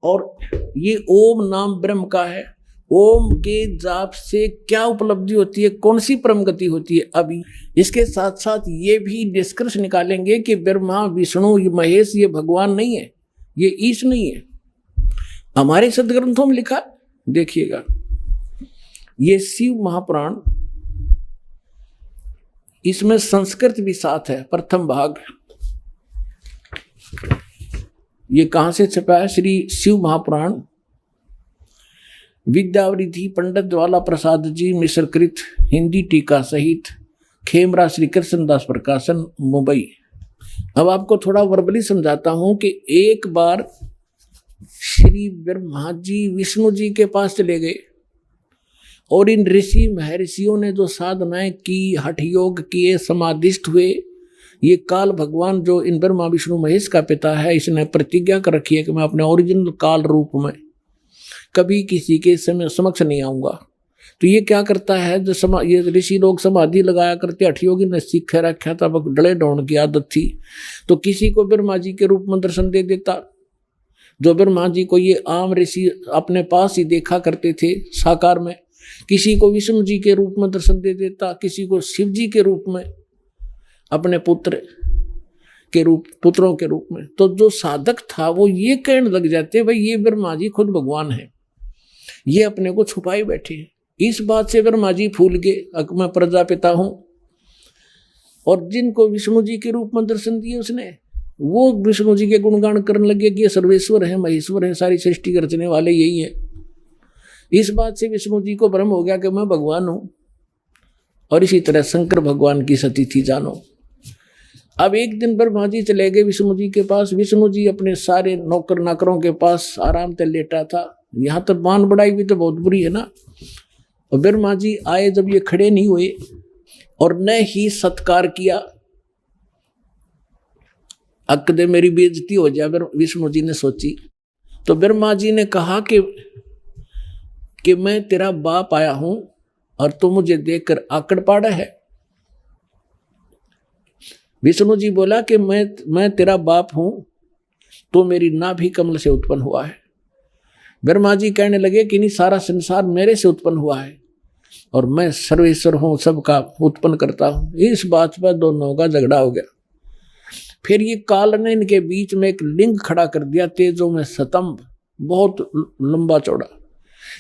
और ये ओम नाम ब्रह्म का है। ओम के जाप से क्या उपलब्धि होती है, कौन सी परम गति होती है। अभी इसके साथ साथ ये भी निष्कर्ष निकालेंगे कि ब्रह्मा विष्णु महेश ये भगवान नहीं है, ये ईश नहीं है। हमारे सदग्रंथों में लिखा, देखिएगा, ये शिव महापुराण, इसमें संस्कृत भी साथ है, प्रथम भाग। ये कहां से छपा है? श्री शिव महापुराण, विद्यावृद्धि पंडित ज्वाला प्रसाद जी मिश्रकृत, हिंदी टीका सहित, खेमरा श्री कृष्णदास प्रकाशन, मुंबई। अब आपको थोड़ा वर्बली समझाता हूं कि एक बार श्री ब्रह्मा जी विष्णु जी के पास चले गए और इन ऋषि महर्षियों ने जो साधनाएं की, हठ योग किए, समाधिष्ठ हुए, ये काल भगवान जो इन ब्रह्मा विष्णु महेश का पिता है, इसने प्रतिज्ञा कर रखी है कि मैं अपने ओरिजिनल काल रूप में कभी किसी के समक्ष नहीं आऊंगा। तो ये क्या करता है, जो ये ऋषि लोग समाधि लगाया करते, हठयोगी ने सीख रखा था, डले डोण की आदत थी, तो किसी को ब्रह्मा जी के रूप में दर्शन दे देता। जो ब्रह्मा जी को ये आम ऋषि अपने पास ही देखा करते थे साकार में, किसी को विष्णु जी के रूप में दर्शन दे देता, किसी को शिव जी के रूप में, अपने पुत्रों के रूप में। तो जो साधक था वो ये कहने लग जाते, भाई ये ब्रह्मा जी खुद भगवान है, ये अपने को छुपाए बैठे हैं। इस बात से ब्रह्मा जी फूल गए, मैं प्रजापिता हूं। और जिनको विष्णु जी के रूप में दर्शन दिए उसने, वो विष्णु जी के गुणगान करने लगे कि ये सर्वेश्वर है, महेश्वर है, सारी सृष्टि के रचने वाले यही है। इस बात से विष्णु जी को भ्रम हो गया कि मैं भगवान हूं। और इसी तरह शंकर भगवान की सती थी, जानो। अब एक दिन ब्रह्मा जी चले गए विष्णु जी के पास। विष्णु जी अपने सारे नौकर नाकरों के पास आराम से लेटा था। यहाँ तो बान बढ़ाई भी तो बहुत बुरी है ना। और ब्रह्मा जी आए, जब ये खड़े नहीं हुए और न ही सत्कार किया, अक्कदे मेरी बेइज्जती हो जाए, विष्णु जी ने सोची। तो ब्रह्मा जी ने कहा कि मैं तेरा बाप आया हूं और तू मुझे देखकर आकड़ पाड़ा है। विष्णु जी बोला कि मैं तेरा बाप हूं, तो मेरी नाभि कमल से उत्पन्न हुआ है। ब्रह्मा जी कहने लगे कि नहीं, सारा संसार मेरे से उत्पन्न हुआ है और मैं सर्वेश्वर हूं, सबका उत्पन्न करता हूं। इस बात पर दोनों का झगड़ा हो गया। फिर ये काल ने इनके बीच में एक लिंग खड़ा कर दिया, तेजों में स्तंभ, बहुत लंबा चौड़ा।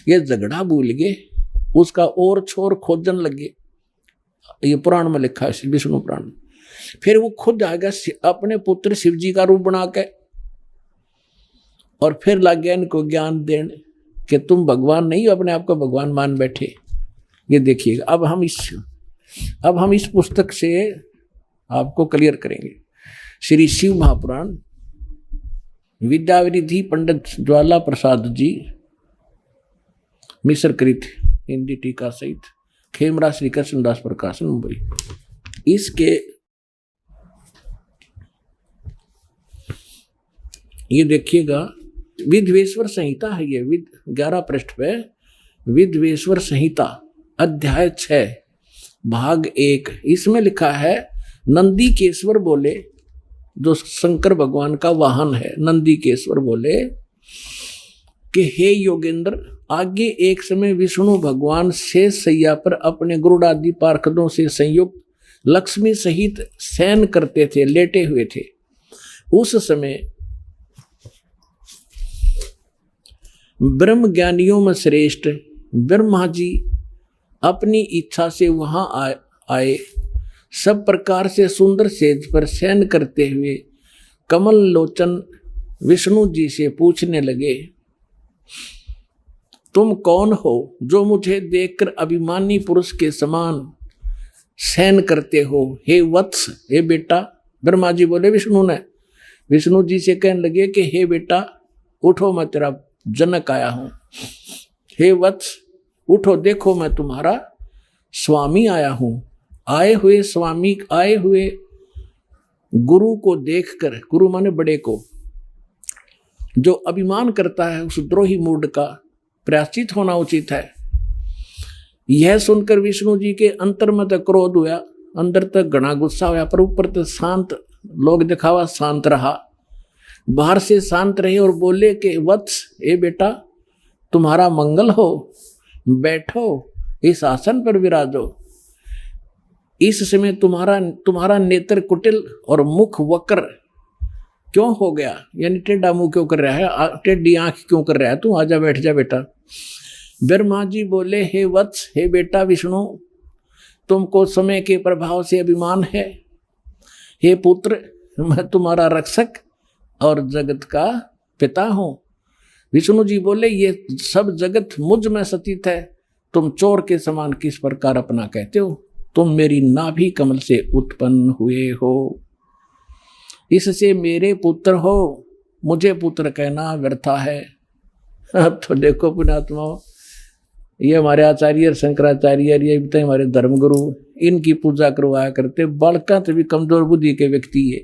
ये झगड़ा भूल गए, उसका और छोर खोजन लगे। ये पुराण में लिखा है, विष्णु पुराण। फिर वो खुद आ गया अपने पुत्र शिव जी का रूप बना के, और फिर लग गया इनको ज्ञान देने कि तुम भगवान नहीं हो, अपने आप को भगवान मान बैठे। ये देखिएगा, अब हम इस पुस्तक से आपको क्लियर करेंगे। श्री शिव महापुराण, विद्यावृद्धि पंडित ज्वाला प्रसाद जी मिश्रकृत, हिंदी टीका सहित, खेमरा श्री कृष्णदास प्रकाशन, मुंबई। इसके ये देखिएगा, विद्वेश्वर संहिता है ये, 11 पृष्ठ पे विद्वेश्वर संहिता, अध्याय 6, भाग 1। इसमें लिखा है, नंदी केश्वर बोले, जो शंकर भगवान का वाहन है, नंदी केश्वर बोले कि हे योगेंद्र, आगे एक समय विष्णु भगवान शेष सैया पर अपने गरुड़ादि पार्षदों से संयुक्त लक्ष्मी सहित शयन करते थे, लेटे हुए थे। उस समय ब्रह्म ज्ञानियों में श्रेष्ठ ब्रह्मा जी अपनी इच्छा से वहां आए। सब प्रकार से सुंदर सेज पर शयन करते हुए कमल लोचन विष्णु जी से पूछने लगे, तुम कौन हो जो मुझे देखकर अभिमानी पुरुष के समान शयन करते हो? हे वत्स, हे बेटा। ब्रह्मा जी बोले विष्णु जी से कहने लगे कि हे बेटा उठो, मैं तेरा जनक आया हूं। हे वत्स उठो, देखो मैं तुम्हारा स्वामी आया हूं। आए हुए गुरु को देखकर, गुरु माने बड़े को, जो अभिमान करता है उस द्रोही मूड का प्रायश्चित होना उचित है। यह सुनकर विष्णु जी के अंतर में तो क्रोध हुआ, अंदर तक घना गुस्सा हुआ, पर ऊपर तो शांत, लोग दिखावा शांत रहा। बाहर से शांत रहे और बोले कि वत्स, ए बेटा, तुम्हारा मंगल हो, बैठो, इस आसन पर विराजो। इस समय तुम्हारा नेत्र कुटिल और मुख वक्र क्यों हो गया, यानी टेढ़ा मुंह क्यों कर रहा है, टेढ़ी आंख क्यों कर रहा है, तू आजा, बैठ जा बेटा। ब्रह्मा जी बोले, हे वत्स, हे बेटा विष्णु, तुमको समय के प्रभाव से अभिमान है। हे पुत्र, मैं तुम्हारा रक्षक और जगत का पिता हूं। विष्णु जी बोले, ये सब जगत मुझ में स्थित है, तुम चोर के समान किस प्रकार अपना कहते हो, तुम मेरी नाभि कमल से उत्पन्न हुए हो, इससे मेरे पुत्र हो, मुझे पुत्र कहना व्यर्था है। अब तो देखो पुण्यात्माओं, ये हमारे आचार्य शंकराचार्य, ये भी हमारे धर्मगुरु, इनकी पूजा करवाया करते, बालका तो भी कमजोर बुद्धि के व्यक्ति है।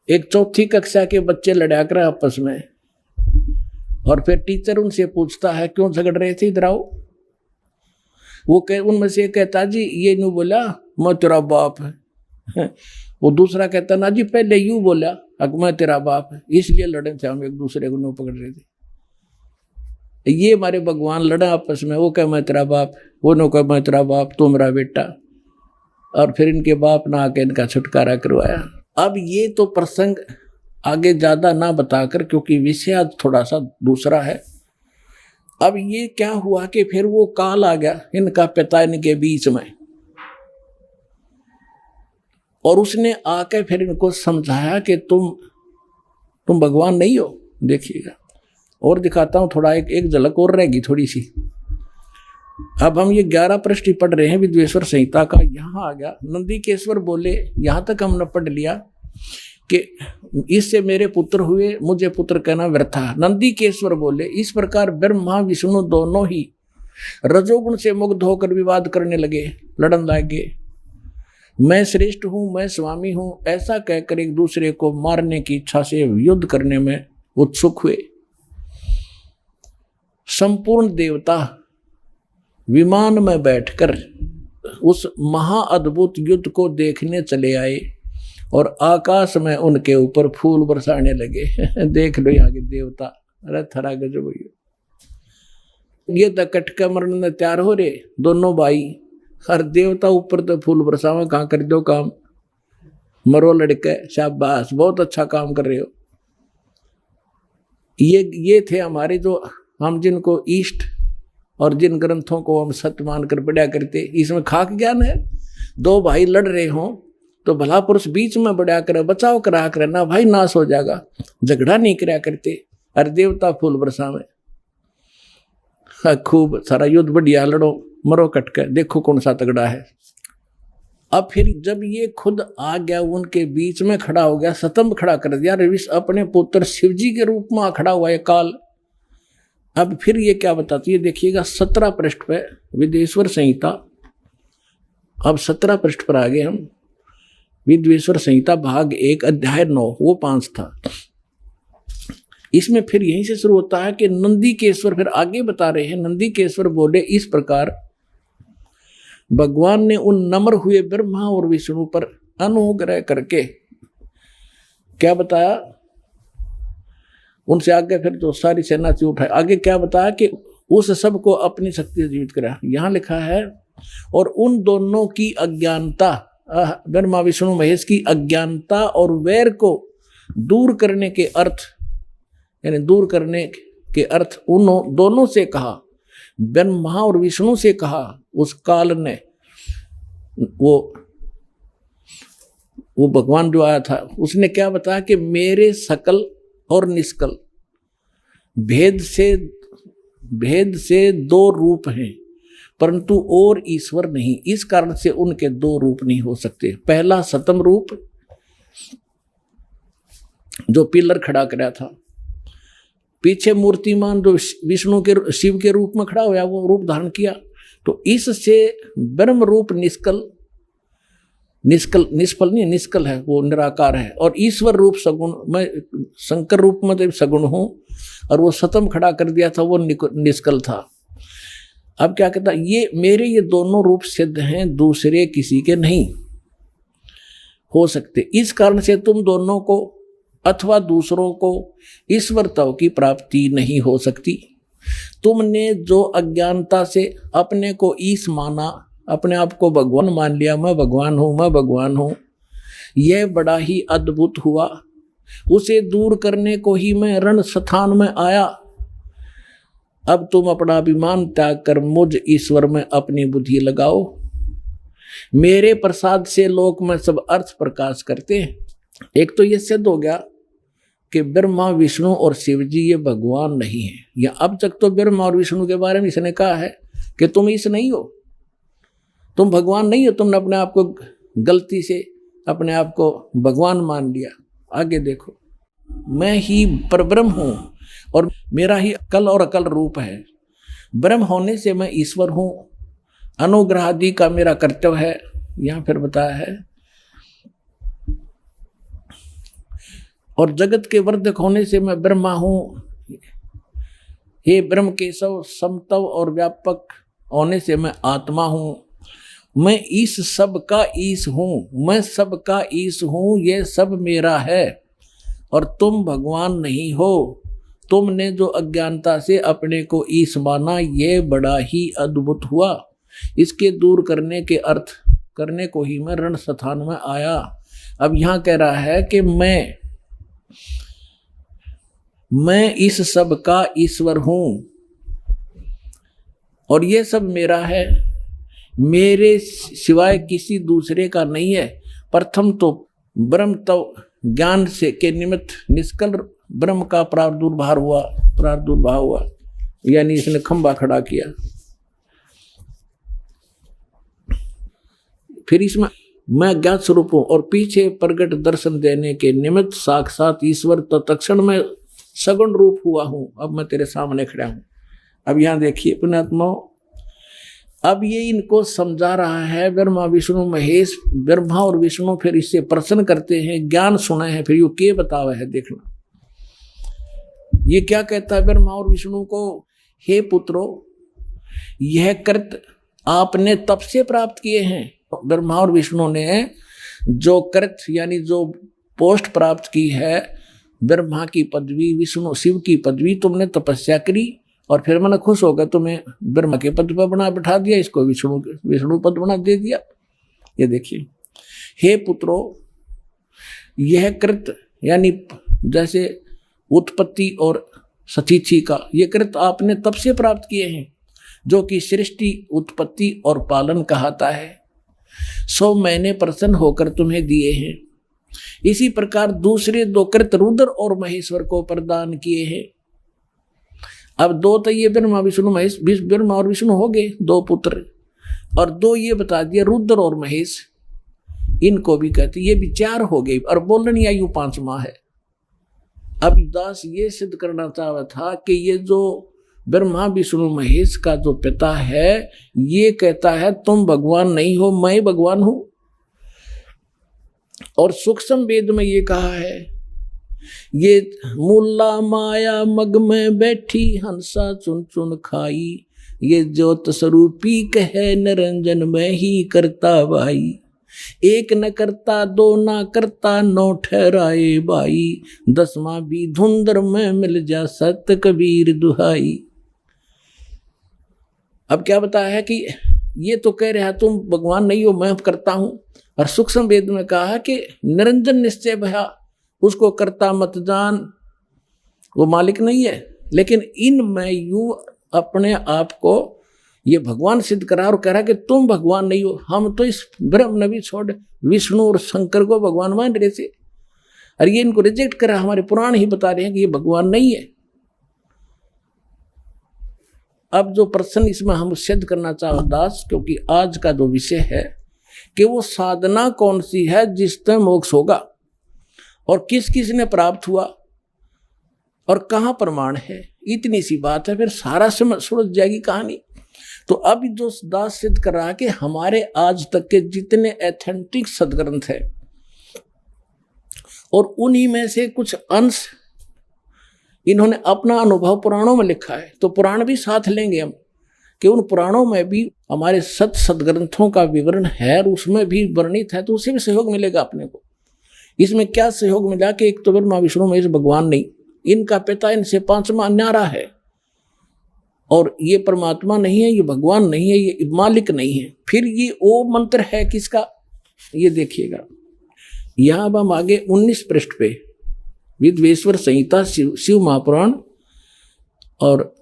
एक चौथी कक्षा के बच्चे लड़ा कर आपस में, और फिर टीचर उनसे पूछता है, क्यों झगड़ रहे थे, इधर आओ। उनमें से कहता, जी ये यूं बोला, मैं तेरा बाप है। वो दूसरा कहता, ना जी पहले यूं बोला, अब मैं तेरा बाप है, इसलिए लड़े थे हम, एक दूसरे को नो पकड़ रहे थे। ये हमारे भगवान लड़ा आपस में, वो कह मैं तेरा बाप, वो नो कह मैं तेरा बाप, तू मेरा बेटा, और फिर इनके बाप ना आके इनका छुटकारा करवाया। अब ये तो प्रसंग आगे ज्यादा ना बताकर, क्योंकि विषय आज थोड़ा सा दूसरा है। अब ये क्या हुआ कि फिर वो काल आ गया इनका पिता इनके बीच में, और उसने आके फिर इनको समझाया कि तुम भगवान नहीं हो। देखिएगा, और दिखाता हूं थोड़ा, एक झलक और रहेगी थोड़ी सी। अब हम ये 11 पृष्ठ पढ़ रहे हैं विद्वेश्वर संहिता का। यहां आ गया, नंदीकेश्वर बोले, यहां तक हमने पढ़ लिया कि इससे मेरे पुत्र हुए, मुझे पुत्र कहना व्यर्था। नंदीकेश्वर बोले, इस प्रकार ब्रह्मा विष्णु दोनों ही रजोगुण से मुग्ध होकर विवाद करने लगे, लड़न लगे। मैं श्रेष्ठ हूं, मैं स्वामी हूं, ऐसा कहकर एक दूसरे को मारने की इच्छा से युद्ध करने में उत्सुक हुए। संपूर्ण देवता विमान में बैठकर उस महाअद्भुत युद्ध को देखने चले आए, और आकाश में उनके ऊपर फूल बरसाने लगे। देख लो यहाँ के देवता, अरे थरा गजब हुई। ये तो कटका मरने में तैयार हो रहे दोनों भाई, हर देवता ऊपर तो फूल बरसावा, कहाँ कर दो काम, मरो लड़के, शाबाश, बहुत अच्छा काम कर रहे हो। ये थे हमारे जो, हम जिनको ईष्ट और जिन ग्रंथों को हम सत्य मानकर पढ़ा करते, इसमें खाक ज्ञान है। दो भाई लड़ रहे हों तो भला पुरुष बीच में बढ़ा कर बचाव करा कर, ना भाई नाश हो जाएगा, झगड़ा नहीं करा करते। अरे देवता फूल बरसा में, खूब सारा युद्ध बढ़िया, लड़ो मरो कटकर, देखो कौन सा तगड़ा है। अब फिर जब ये खुद आ गया, उनके बीच में खड़ा हो गया, स्तंभ खड़ा कर दिया, रविश अपने पुत्र शिवजी के रूप में खड़ा हुआ है काल। अब फिर ये क्या बताती है, देखिएगा 17 पृष्ठ पे विद्वेश्वर संहिता। अब 17 पृष्ठ पर आ गए हम। विद्वेश्वर संहिता भाग 1 अध्याय 9, वो 5 था। इसमें फिर यहीं से शुरू होता है कि नंदीकेश्वर फिर आगे बता रहे हैं। नंदीकेश्वर बोले, इस प्रकार भगवान ने उन नम्र हुए ब्रह्मा और विष्णु पर अनुग्रह करके क्या बताया, उनसे आगे फिर तो सारी सेना से उठाए। आगे क्या बताया कि उस सब को अपनी शक्ति से जीवित करा। यहां लिखा है, और उन दोनों की अज्ञानता, ब्रह्मा विष्णु महेश की अज्ञानता और वैर को दूर करने के अर्थ, यानी दूर करने के अर्थ उन दोनों से कहा, ब्रह्मा और विष्णु से कहा। उस काल ने वो भगवान जो आया था, उसने क्या बताया कि मेरे सकल और निष्कल भेद से 2 रूप हैं, परंतु और ईश्वर नहीं। इस कारण से उनके 2 रूप नहीं हो सकते। पहला सतम रूप जो पिलर खड़ा कराया था, पीछे मूर्तिमान जो विष्णु के शिव के रूप में खड़ा हुआ, वो रूप धारण किया। तो इससे ब्रह्म रूप निष्फल नहीं, निष्कल है, वो निराकार है। और ईश्वर रूप सगुण, मैं शंकर रूप में तो सगुण हूं, और वो सतम खड़ा कर दिया था, वो निष्कल था। अब क्या कहता, ये मेरे ये दोनों रूप सिद्ध हैं, दूसरे किसी के नहीं हो सकते। इस कारण से तुम दोनों को अथवा दूसरों को ईश्वरत्व की प्राप्ति नहीं हो सकती। तुमने जो अज्ञानता से अपने को ईश माना, अपने आप को भगवान मान लिया, मैं भगवान हूँ, मैं भगवान हूँ, यह बड़ा ही अद्भुत हुआ। उसे दूर करने को ही मैं रण स्थान में आया। अब तुम अपना अभिमान त्याग कर मुझ ईश्वर में अपनी बुद्धि लगाओ। मेरे प्रसाद से लोक में सब अर्थ प्रकाश करते हैं। एक तो ये सिद्ध हो गया कि ब्रह्मा विष्णु और शिव जी ये भगवान नहीं है। या अब तक तो ब्रह्मा और विष्णु के बारे में इसने कहा है कि तुम ईश नहीं हो, तुम भगवान नहीं हो, तुमने अपने आप को गलती से अपने आप को भगवान मान लिया। आगे देखो, मैं ही परब्रह्म हूं और मेरा ही अकल और अकल रूप है। ब्रह्म होने से मैं ईश्वर हूं, अनुग्रह आदि का मेरा कर्तव्य है। यहां फिर बताया है, और जगत के वर्धक होने से मैं ब्रह्मा हूं। हे ब्रह्म केशव समतव और व्यापक होने से मैं आत्मा हूं। मैं ईश सब का ईश हूं, मैं सब का ईश हूं, ये सब मेरा है और तुम भगवान नहीं हो। तुमने जो अज्ञानता से अपने को ईश माना, ये बड़ा ही अद्भुत हुआ। इसके दूर करने के अर्थ करने को ही मैं रण स्थान में आया। अब यहां कह रहा है कि मैं इस सब का ईश्वर हूं और ये सब मेरा है, मेरे सिवाय किसी दूसरे का नहीं है। प्रथम तो ब्रह्म तो ज्ञान से के निमित्त निष्कल ब्रह्म का प्रादुर्भाव हुआ, यानी इसने खंबा खड़ा किया। फिर इसमें मैं ज्ञात स्वरूप हूं और पीछे प्रगट दर्शन देने के निमित्त साक्षात ईश्वर तत्क्षण में सगुण रूप हुआ हूं। अब मैं तेरे सामने खड़ा हूं। अब यहां देखिए पुण्यात्मा, अब ये इनको समझा रहा है ब्रह्मा विष्णु महेश। ब्रह्मा और विष्णु फिर इससे प्रश्न करते हैं, ज्ञान सुना है, फिर यो के बतावा है। देखना ये क्या कहता है ब्रह्मा और विष्णु को, हे पुत्रो, यह कृत आपने तप से प्राप्त किए हैं। ब्रह्मा और विष्णु ने जो कृत यानी जो पोस्ट प्राप्त की है, ब्रह्मा की पदवी, विष्णु शिव की पदवी, तुमने तपस्या करी और फिर मैंने खुश होकर तुम्हें ब्रह्मा के पद पर बना बिठा दिया, इसको विष्णु पद बना दे दिया। ये देखिए, हे पुत्रो, यह कृत यानी जैसे उत्पत्ति और सतीथि का, ये कृत आपने तब से प्राप्त किए हैं जो कि सृष्टि, उत्पत्ति और पालन कहता है, सो मैंने प्रसन्न होकर तुम्हें दिए हैं। इसी प्रकार दूसरे दो कृत रुद्र और महेश्वर को प्रदान किए हैं। अब दो तो ये ब्रह्मा विष्णु महेश, ब्रह्मा और विष्णु हो गए दो पुत्र, और दो ये बता दिया रुद्र और महेश, इनको भी कहते, ये भी चार हो गए। और बोलनी आयु 5 माह है। अब दास ये सिद्ध करना चाहता था कि ये जो ब्रह्मा विष्णु महेश का जो पिता है, ये कहता है तुम भगवान नहीं हो, मैं भगवान हूं। और सूक्ष्म वेद में ये कहा है, ये मुल्ला माया मग में बैठी हंसा चुन चुन खाई, ये ज्योत स्वरूपी कहे निरंजन में ही करता भाई। एक न करता दो न करता नौ ठहराए भाई, 10वां भी धुंधर में मिल जा सत कबीर दुहाई। अब क्या बताया है कि ये तो कह रहा है तुम भगवान नहीं हो, मैं करता हूं। और सूक्ष्म वेद में कहा कि निरंजन निश्चय भया, उसको करता मत जान, वो मालिक नहीं है। लेकिन इन में यूं अपने आप को ये भगवान सिद्ध करा और कह रहा कि तुम भगवान नहीं हो। हम तो इस ब्रह्म नबी छोड़ विष्णु और शंकर को भगवान मान रहे थे, और ये इनको रिजेक्ट करा। हमारे पुराण ही बता रहे हैं कि ये भगवान नहीं है। अब जो प्रश्न इसमें हम सिद्ध करना चाहते दास, क्योंकि आज का जो विषय है कि वो साधना कौन सी है जिससे मोक्ष होगा, और किस किस ने प्राप्त हुआ, और कहाँ प्रमाण है। इतनी सी बात है, फिर सारा सुलझ जाएगी कहानी। तो अब जो दास सिद्ध कर रहा है कि हमारे आज तक के जितने एथेंटिक सदग्रंथ है, और उन्हीं में से कुछ अंश इन्होंने अपना अनुभव पुराणों में लिखा है, तो पुराण भी साथ लेंगे हम कि उन पुराणों में भी हमारे सदग्रंथों का विवरण है और उसमें भी वर्णित है, तो उससे भी सहयोग मिलेगा अपने को। इसमें क्या सहयोग मिला कि एक तो ब्रह्मा विष्णु महेश भगवान नहीं, इनका पिता इनसे पांचवा न्यारा है, और ये परमात्मा नहीं है, ये भगवान नहीं है, ये मालिक नहीं है। फिर ये ओम मंत्र है किसका, ये देखिएगा। यहां अब हम आगे 19 पृष्ठ पे विद्वेश्वर संहिता शिव महापुराण और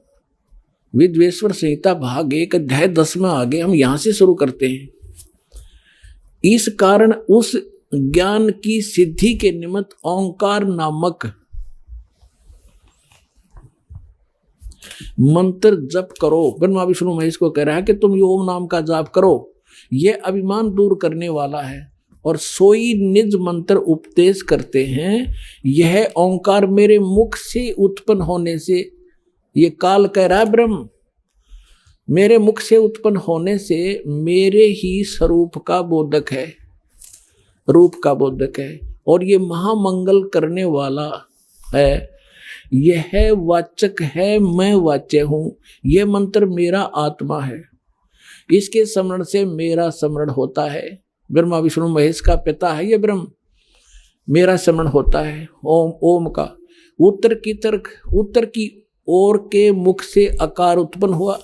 विद्वेश्वर संहिता भाग 1 अध्याय 10 में आगे हम यहां से शुरू करते हैं। इस कारण उस ज्ञान की सिद्धि के निमित्त ओंकार नामक मंत्र जप करो। ब्रह्मा विष्णु महेश को कह रहा है कि तुम ये ओम नाम का जाप करो, यह अभिमान दूर करने वाला है। और सोई निज मंत्र उपदेश करते हैं, यह ओंकार मेरे मुख से उत्पन्न होने से, ये काल कह रहा है ब्रह्म, मेरे मुख से उत्पन्न होने से मेरे ही स्वरूप का बोधक है, रूप का बोधक है, और ये महामंगल करने वाला है। यह वाचक है, मैं वाच्य हूं। यह मंत्र मेरा आत्मा है, इसके स्मरण से मेरा स्मरण होता है। ब्रह्मा विष्णु महेश का पिता है ये ब्रह्म, मेरा स्मरण होता है ओम ओम का। उत्तर की ओर के मुख से अकार उत्पन्न हुआ,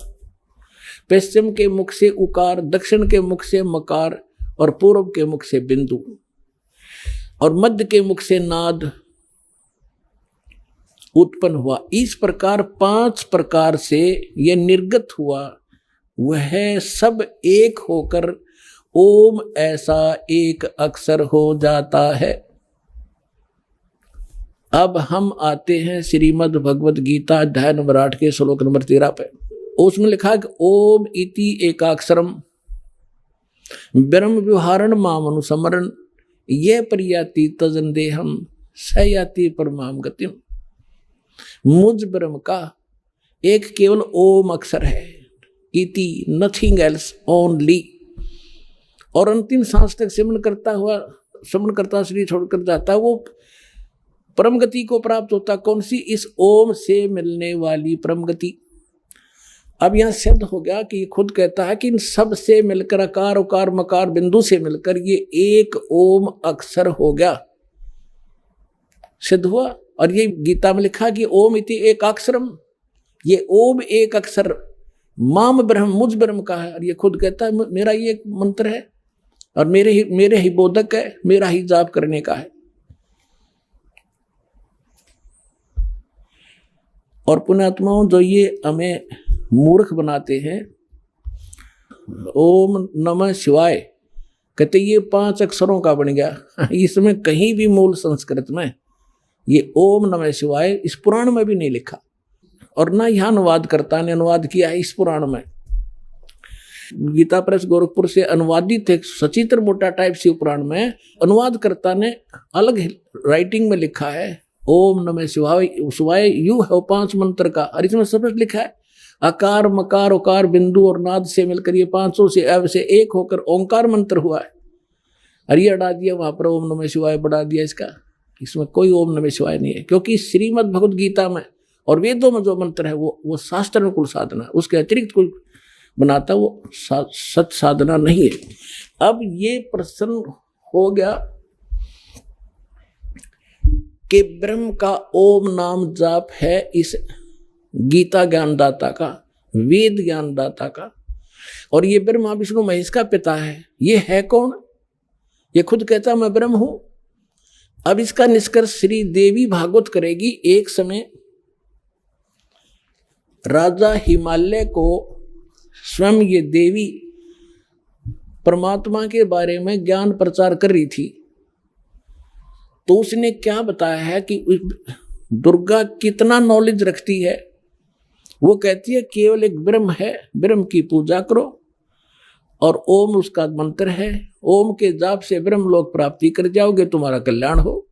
पश्चिम के मुख से उकार, दक्षिण के मुख से मकार, और पूर्व के मुख से बिंदु, और मध्य के मुख से नाद उत्पन्न हुआ। इस प्रकार 5 प्रकार से यह निर्गत हुआ, वह सब एक होकर ओम ऐसा एक अक्षर हो जाता है। अब हम आते हैं श्रीमद् भगवद गीता अध्याय नंबर 8 के श्लोक नंबर 13 पे। उसमें लिखा है कि ओम इति एकाक्षरम ब्रह्म व्यवहारण माम अनुसमरण ये परियाति तजन देहम सयाति परमाम गतिम। मुझ ब्रह्म का एक केवल ओम अक्षर है, इति नथिंग एल्स ओनली। और अंतिम सांस तक सिमरण करता शरीर छोड़कर जाता है, वो परम गति को प्राप्त होता। कौन सी? इस ओम से मिलने वाली परम गति। अब यहां सिद्ध हो गया कि ये खुद कहता है कि इन सब से मिलकर अकार उकार मकार बिंदु से मिलकर ये एक ओम अक्षर हो गया, सिद्ध हुआ। और ये गीता में लिखा कि ओम इति एक अक्षरम, ये ओम एक अक्षर माम ब्रह्म मुझ ब्रह्म का है। और ये खुद कहता है मेरा ये एक मंत्र है और मेरे ही बोधक है, मेरा ही जाप करने का है। और पुण्यात्माओं जो ये हमें मूर्ख बनाते हैं, ओम नमः शिवाय कहते ये 5 अक्षरों का बन गया। इसमें कहीं भी मूल संस्कृत में ये ओम नमः शिवाय इस पुराण में भी नहीं लिखा, और ना यह अनुवादकर्ता ने अनुवाद किया है इस पुराण में। गीता प्रेस गोरखपुर से अनुवादित एक सचित्र मोटा टाइप शिव पुराण में अनुवादकर्ता ने अलग राइटिंग में लिखा है ओम नमः शिवाय शिवाय यू है 5 मंत्र का। और इसमें सब लिखा है अकार मकार उकार बिंदु और नाद से मिलकर ये 500 से अब से एक होकर ओंकार मंत्र हुआ है। और ये हटा दिया वहां पर ओम नमः शिवाय बढ़ा दिया इसका, इसमें कोई ओम नमः शिवाय नहीं है। क्योंकि श्रीमद् भगवद गीता में और वेदों में जो मंत्र है वो शास्त्र अनुकूल साधना, उसके अतिरिक्त कोई बनाता वो सत साधना नहीं है। अब ये प्रश्न हो गया कि ब्रह्म का ओम नाम जाप है इस गीता ज्ञानदाता का, वेद ज्ञानदाता का, और ये ब्रह्मा विष्णु महेश का पिता है। ये है कौन? ये खुद कहता मैं ब्रह्म हूं। अब इसका निष्कर्ष श्री देवी भागवत करेगी। एक समय राजा हिमालय को स्वयं ये देवी परमात्मा के बारे में ज्ञान प्रचार कर रही थी, तो उसने क्या बताया है कि दुर्गा कितना नॉलेज रखती है। वो कहती है केवल एक ब्रह्म है, ब्रह्म की पूजा करो, और ओम उसका मंत्र है। ओम के जाप से ब्रह्म लोक प्राप्ति कर जाओगे, तुम्हारा कल्याण हो।